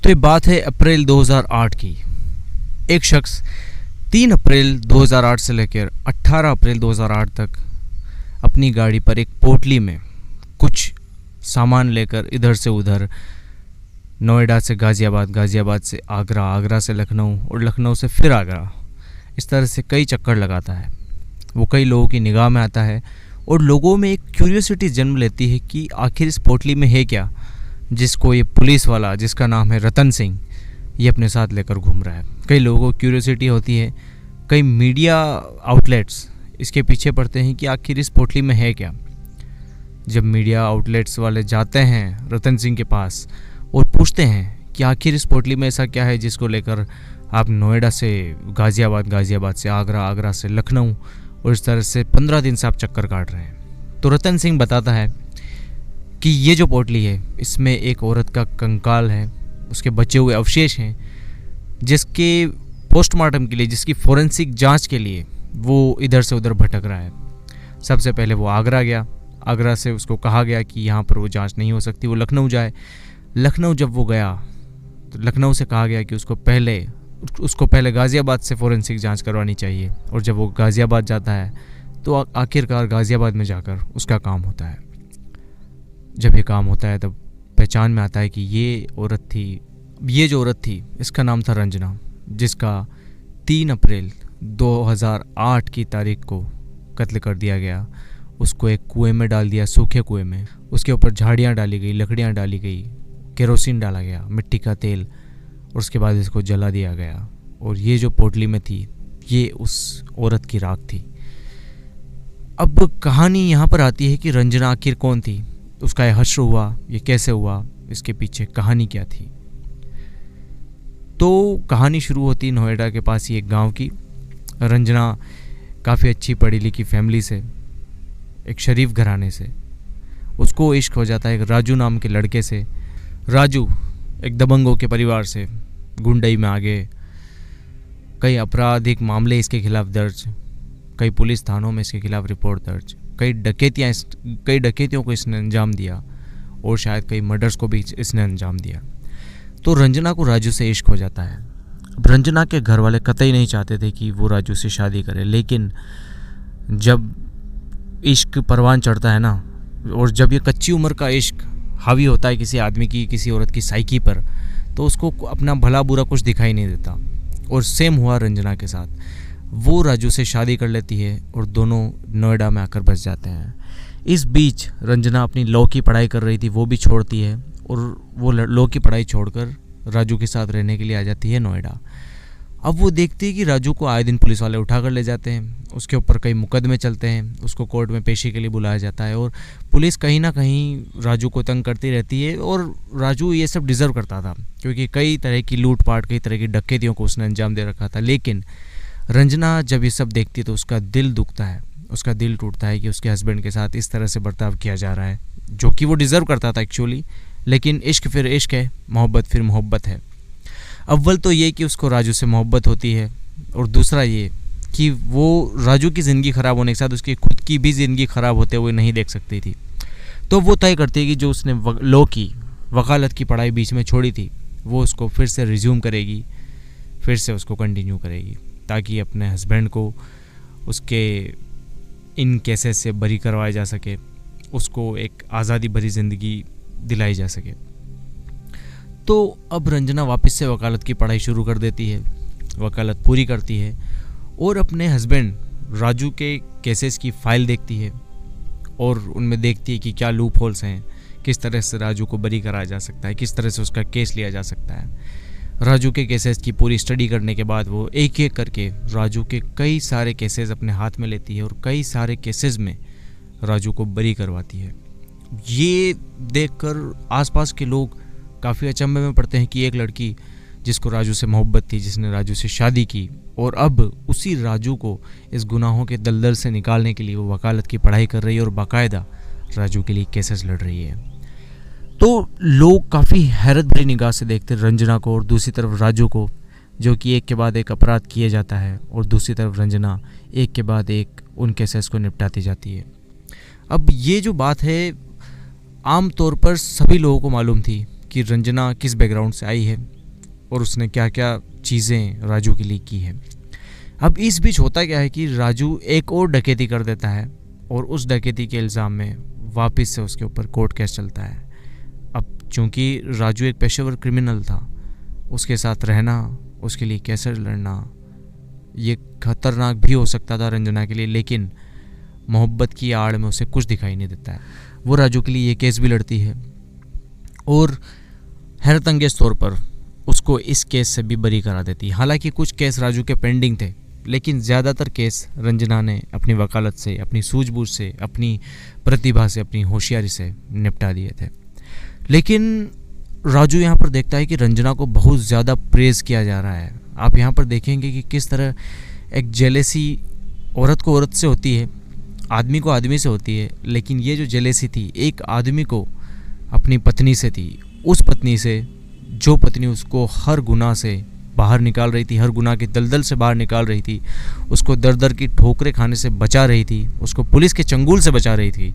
तो ये बात है अप्रैल 2008 की। एक शख्स 3 अप्रैल 2008 से लेकर 18 अप्रैल 2008 तक अपनी गाड़ी पर एक पोटली में कुछ सामान लेकर इधर से उधर नोएडा से गाज़ियाबाद, गाज़ियाबाद से आगरा, आगरा से लखनऊ और लखनऊ से फिर आगरा, इस तरह से कई चक्कर लगाता है। वो कई लोगों की निगाह में आता है और लोगों में एक क्यूरियोसिटी जन्म लेती है कि आखिर इस पोटली में है क्या, जिसको ये पुलिस वाला जिसका नाम है रतन सिंह ये अपने साथ लेकर घूम रहा है। कई लोगों को क्यूरियोसिटी होती है, कई मीडिया आउटलेट्स इसके पीछे पड़ते हैं कि आखिर इस पोटली में है क्या। जब मीडिया आउटलेट्स वाले जाते हैं रतन सिंह के पास और पूछते हैं कि आखिर इस पोटली में ऐसा क्या है जिसको लेकर आप नोएडा से गाज़ियाबाद, गाज़ियाबाद से आगरा, आगरा से लखनऊ और इस तरह से 15 दिन से आप चक्कर काट रहे हैं। तो रतन सिंह बताता है कि ये जो पोटली है इसमें एक औरत का कंकाल है, उसके बचे हुए अवशेष हैं, जिसके पोस्टमार्टम के लिए, जिसकी फोरेंसिक जांच के लिए वो इधर से उधर भटक रहा है। सबसे पहले वो आगरा गया, आगरा से उसको कहा गया कि यहाँ पर वो जांच नहीं हो सकती, वो लखनऊ जाए। लखनऊ जब वो गया तो लखनऊ से कहा गया कि उसको पहले गाज़ियाबाद से फोरेंसिक जांच करवानी चाहिए। और जब वो गाज़ियाबाद जाता है तो आखिरकार गाज़ियाबाद में जाकर उसका काम होता है। जब ये काम होता है तब पहचान में आता है कि ये जो औरत थी इसका नाम था रंजना, जिसका 3 अप्रैल 2008 की तारीख को कत्ल कर दिया गया। उसको एक कुएं में डाल दिया, सूखे कुएं में। उसके ऊपर झाड़ियाँ डाली गई, लकड़ियाँ डाली गई, केरोसिन डाला गया, मिट्टी का तेल, और उसके बाद इसको जला दिया गया। और ये जो पोटली में थी ये उस औरत की राख थी। अब कहानी यहाँ पर आती है कि रंजना आखिर कौन थी, उसका यह हश्र हुआ, ये कैसे हुआ, इसके पीछे कहानी क्या थी। तो कहानी शुरू होती नोएडा के पास ही एक गांव की। रंजना काफ़ी अच्छी पढ़ी लिखी फैमिली से, एक शरीफ घराने से। उसको इश्क हो जाता है एक राजू नाम के लड़के से। राजू एक दबंगों के परिवार से, गुंडई में आगे, कई आपराधिक मामले इसके खिलाफ दर्ज, कई पुलिस थानों में इसके खिलाफ रिपोर्ट दर्ज, कई डकैतियों को इसने अंजाम दिया और शायद कई मर्डर्स को भी इसने अंजाम दिया। तो रंजना को राजू से इश्क हो जाता है। रंजना के घर वाले कतई नहीं चाहते थे कि वो राजू से शादी करे, लेकिन जब इश्क परवान चढ़ता है ना, और जब ये कच्ची उम्र का इश्क हावी होता है किसी आदमी की, किसी औरत की साइकी पर, तो उसको अपना भला बुरा कुछ दिखाई नहीं देता। और सेम हुआ रंजना के साथ। वो राजू से शादी कर लेती है और दोनों नोएडा में आकर बस जाते हैं। इस बीच रंजना अपनी लॉ की पढ़ाई कर रही थी, वो भी छोड़ती है और वो लॉ की पढ़ाई छोड़कर राजू के साथ रहने के लिए आ जाती है नोएडा। अब वो देखती है कि राजू को आए दिन पुलिस वाले उठा कर ले जाते हैं, उसके ऊपर कई मुकदमे चलते हैं, उसको कोर्ट में पेशी के लिए बुलाया जाता है और पुलिस कहीं ना कहीं राजू को तंग करती रहती है। और राजू ये सब डिज़र्व करता था, क्योंकि कई तरह की लूटपाट, कई तरह की डकैतियों को उसने अंजाम दे रखा था। लेकिन रंजना जब ये सब देखती है तो उसका दिल दुखता है, उसका दिल टूटता है कि उसके हस्बैंड के साथ इस तरह से बर्ताव किया जा रहा है, जो कि वो डिज़र्व करता था एक्चुअली। लेकिन इश्क फिर इश्क है, मोहब्बत फिर मोहब्बत है। अव्वल तो ये कि उसको राजू से मोहब्बत होती है, और दूसरा ये कि वो राजू की ज़िंदगी ख़राब होने के साथ उसकी खुद की भी ज़िंदगी ख़राब होते हुए नहीं देख सकती थी। तो वो तय करती है कि जो उसने लॉ की, वकालत की पढ़ाई बीच में छोड़ी थी, वो उसको फिर से रिज्यूम करेगी, फिर से उसको कंटिन्यू करेगी, ताकि अपने हस्बैंड को उसके इन केसेस से बरी करवाया जा सके, उसको एक आज़ादी भरी ज़िंदगी दिलाई जा सके। तो अब रंजना वापस से वकालत की पढ़ाई शुरू कर देती है, वकालत पूरी करती है और अपने हस्बैंड राजू के केसेस की फ़ाइल देखती है और उनमें देखती है कि क्या लूप होल्स हैं, किस तरह से राजू को बरी कराया जा सकता है, किस तरह से उसका केस लिया जा सकता है। राजू के केसेस की पूरी स्टडी करने के बाद वो एक एक करके राजू के कई सारे केसेस अपने हाथ में लेती है और कई सारे केसेस में राजू को बरी करवाती है। ये देखकर आसपास के लोग काफ़ी अचंभे में पड़ते हैं कि एक लड़की जिसको राजू से मोहब्बत थी, जिसने राजू से शादी की, और अब उसी राजू को इस गुनाहों के दलदल से निकालने के लिए वो वकालत की पढ़ाई कर रही है और बाकायदा राजू के लिए केसेस लड़ रही है। तो लोग काफ़ी हैरत भरी निगाह से देखते रंजना को और दूसरी तरफ राजू को, जो कि एक के बाद एक अपराध किए जाता है, और दूसरी तरफ रंजना एक के बाद एक उन केसेस को निपटाती जाती है। अब ये जो बात है आम तौर पर सभी लोगों को मालूम थी कि रंजना किस बैकग्राउंड से आई है, और उसने क्या क्या चीज़ें राजू के लिए की हैं। अब इस बीच होता क्या है कि राजू एक और डकैती कर देता है और उस डकैती के इल्ज़ाम में वापस से उसके ऊपर कोर्ट केस चलता है। अब चूंकि राजू एक पेशेवर क्रिमिनल था, उसके साथ रहना, उसके लिए कैसे लड़ना ये खतरनाक भी हो सकता था रंजना के लिए, लेकिन मोहब्बत की आड़ में उसे कुछ दिखाई नहीं देता है। वो राजू के लिए ये केस भी लड़ती है और हैरत अंगेज तौर पर उसको इस केस से भी बरी करा देती है। हालांकि कुछ केस राजू के पेंडिंग थे, लेकिन ज़्यादातर केस रंजना ने अपनी वकालत से, अपनी सूझबूझ से, अपनी प्रतिभा से, अपनी होशियारी से निपटा दिए थे। लेकिन राजू यहाँ पर देखता है कि रंजना को बहुत ज़्यादा प्रेज़ किया जा रहा है। आप यहाँ पर देखेंगे कि किस तरह एक जेलेसी औरत को औरत से होती है, आदमी को आदमी से होती है, लेकिन ये जो जेलेसी थी एक आदमी को अपनी पत्नी से थी, उस पत्नी से जो पत्नी उसको हर गुनाह से बाहर निकाल रही थी, हर गुनाह की दलदल से बाहर निकाल रही थी, उसको दर दर की ठोकरें खाने से बचा रही थी, उसको पुलिस के चंगुल से बचा रही थी।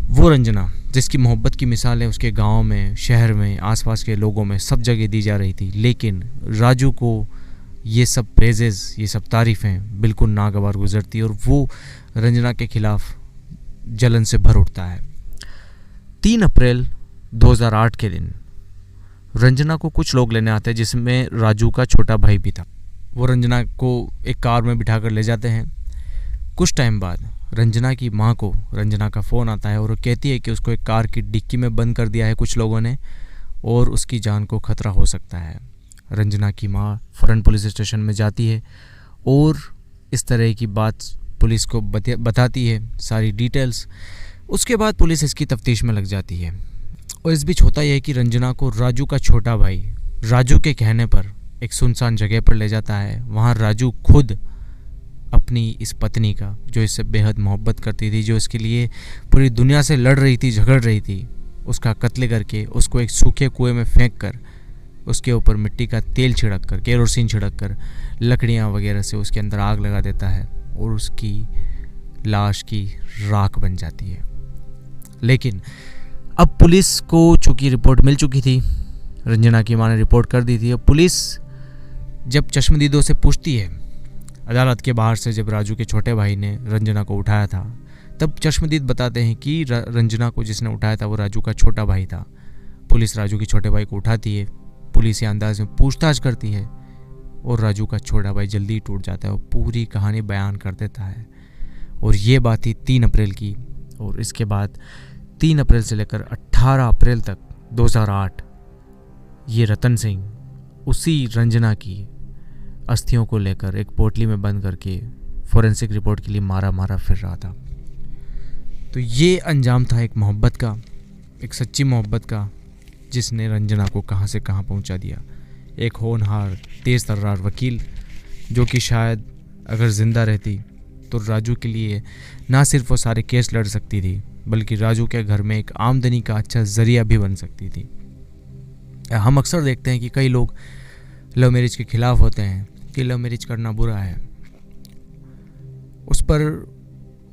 वो रंजना जिसकी मोहब्बत की मिसालें उसके गांव में, शहर में, आसपास के लोगों में सब जगह दी जा रही थी, लेकिन राजू को ये सब प्रेजेस, ये सब तारीफ़ें बिल्कुल नागवार गुजरती और वो रंजना के खिलाफ जलन से भर उठता है। 3 अप्रैल 2008 के दिन रंजना को कुछ लोग लेने आते हैं, जिसमें राजू का छोटा भाई भी था। वो रंजना को एक कार में बिठाकर ले जाते हैं। कुछ टाइम बाद रंजना की माँ को रंजना का फ़ोन आता है और वो कहती है कि उसको एक कार की डिक्की में बंद कर दिया है कुछ लोगों ने और उसकी जान को खतरा हो सकता है। रंजना की माँ फ़ौरन पुलिस स्टेशन में जाती है और इस तरह की बात पुलिस को बताती है, सारी डिटेल्स। उसके बाद पुलिस इसकी तफ्तीश में लग जाती है और इस बीच होता यह है कि रंजना को राजू का छोटा भाई राजू के कहने पर एक सुनसान जगह पर ले जाता है। वहाँ राजू खुद अपनी इस पत्नी का, जो इससे बेहद मोहब्बत करती थी, जो इसके लिए पूरी दुनिया से लड़ रही थी, झगड़ रही थी, उसका कत्ल करके उसको एक सूखे कुएं में फेंक कर उसके ऊपर मिट्टी का तेल छिड़क कर, केरोसिन छिड़क कर, लकड़ियाँ वगैरह से उसके अंदर आग लगा देता है और उसकी लाश की राख बन जाती है। लेकिन अब पुलिस को चूँकि रिपोर्ट मिल चुकी थी, रंजना की माँ ने रिपोर्ट कर दी थी, और पुलिस जब चश्मदीदों से पूछती है अदालत के बाहर से, जब राजू के छोटे भाई ने रंजना को उठाया था, तब चश्मदीद बताते हैं कि रंजना को जिसने उठाया था वो राजू का छोटा भाई था। पुलिस राजू के छोटे भाई को उठाती है, पुलिस ये अंदाज में पूछताछ करती है और राजू का छोटा भाई जल्दी टूट जाता है और पूरी कहानी बयान कर देता है। और ये बात थी 3 अप्रैल की, और इसके बाद 3 अप्रैल से लेकर 18 अप्रैल तक 2008 ये रतन सिंह उसी रंजना की अस्थियों को लेकर एक पोटली में बंद करके फॉरेंसिक रिपोर्ट के लिए मारा फिर रहा था। तो ये अंजाम था एक मोहब्बत का, एक सच्ची मोहब्बत का, जिसने रंजना को कहाँ से कहाँ पहुँचा दिया। एक होनहार, तेज़ तर्रार वकील, जो कि शायद अगर ज़िंदा रहती तो राजू के लिए ना सिर्फ वो सारे केस लड़ सकती थी, बल्कि राजू के घर में एक आमदनी का अच्छा ज़रिया भी बन सकती थी। हम अक्सर देखते हैं कि कई लोग लव मैरिज के ख़िलाफ़ होते हैं कि लव मैरिज करना बुरा है। उस पर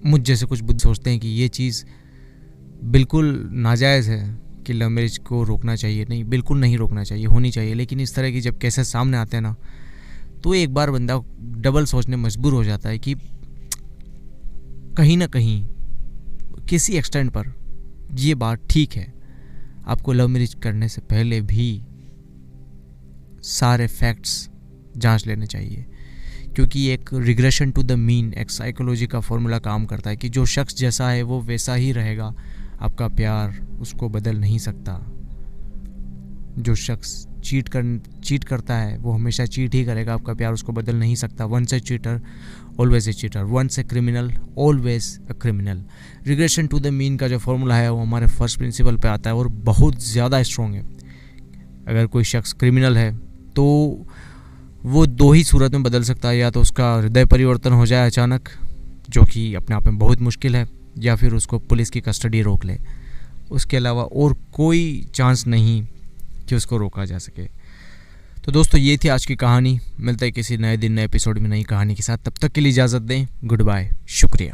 मुझ जैसे कुछ बुद्ध सोचते हैं कि ये चीज़ बिल्कुल नाजायज़ है कि लव मैरिज को रोकना चाहिए। नहीं, बिल्कुल नहीं रोकना चाहिए, होनी चाहिए। लेकिन इस तरह की जब केसेस सामने आते हैं ना, तो एक बार बंदा डबल सोचने मजबूर हो जाता है कि कहीं ना कहीं किसी एक्सटेंट पर ये बात ठीक है, आपको लव मैरिज करने से पहले भी सारे फैक्ट्स जांच लेने चाहिए, क्योंकि एक रिग्रेशन टू द मीन, एक साइकोलॉजी का फॉर्मूला काम करता है कि जो शख्स जैसा है वो वैसा ही रहेगा। आपका प्यार उसको बदल नहीं सकता। जो शख्स चीट करता है वो हमेशा चीट ही करेगा, आपका प्यार उसको बदल नहीं सकता। Once a cheater always a cheater, once a criminal always a criminal. Regression to the mean का जो फॉर्मूला है वो हमारे फर्स्ट प्रिंसिपल पे आता है और बहुत ज़्यादा स्ट्रॉन्ग है। अगर कोई शख्स क्रिमिनल है तो वो 2 ही सूरत में बदल सकता है, या तो उसका हृदय परिवर्तन हो जाए अचानक, जो कि अपने आप में बहुत मुश्किल है, या फिर उसको पुलिस की कस्टडी रोक ले। उसके अलावा और कोई चांस नहीं कि उसको रोका जा सके। तो दोस्तों, ये थी आज की कहानी। मिलता है किसी नए दिन, नए एपिसोड में नई कहानी के साथ। तब तक के लिए इजाज़त दें। गुड बाय, शुक्रिया।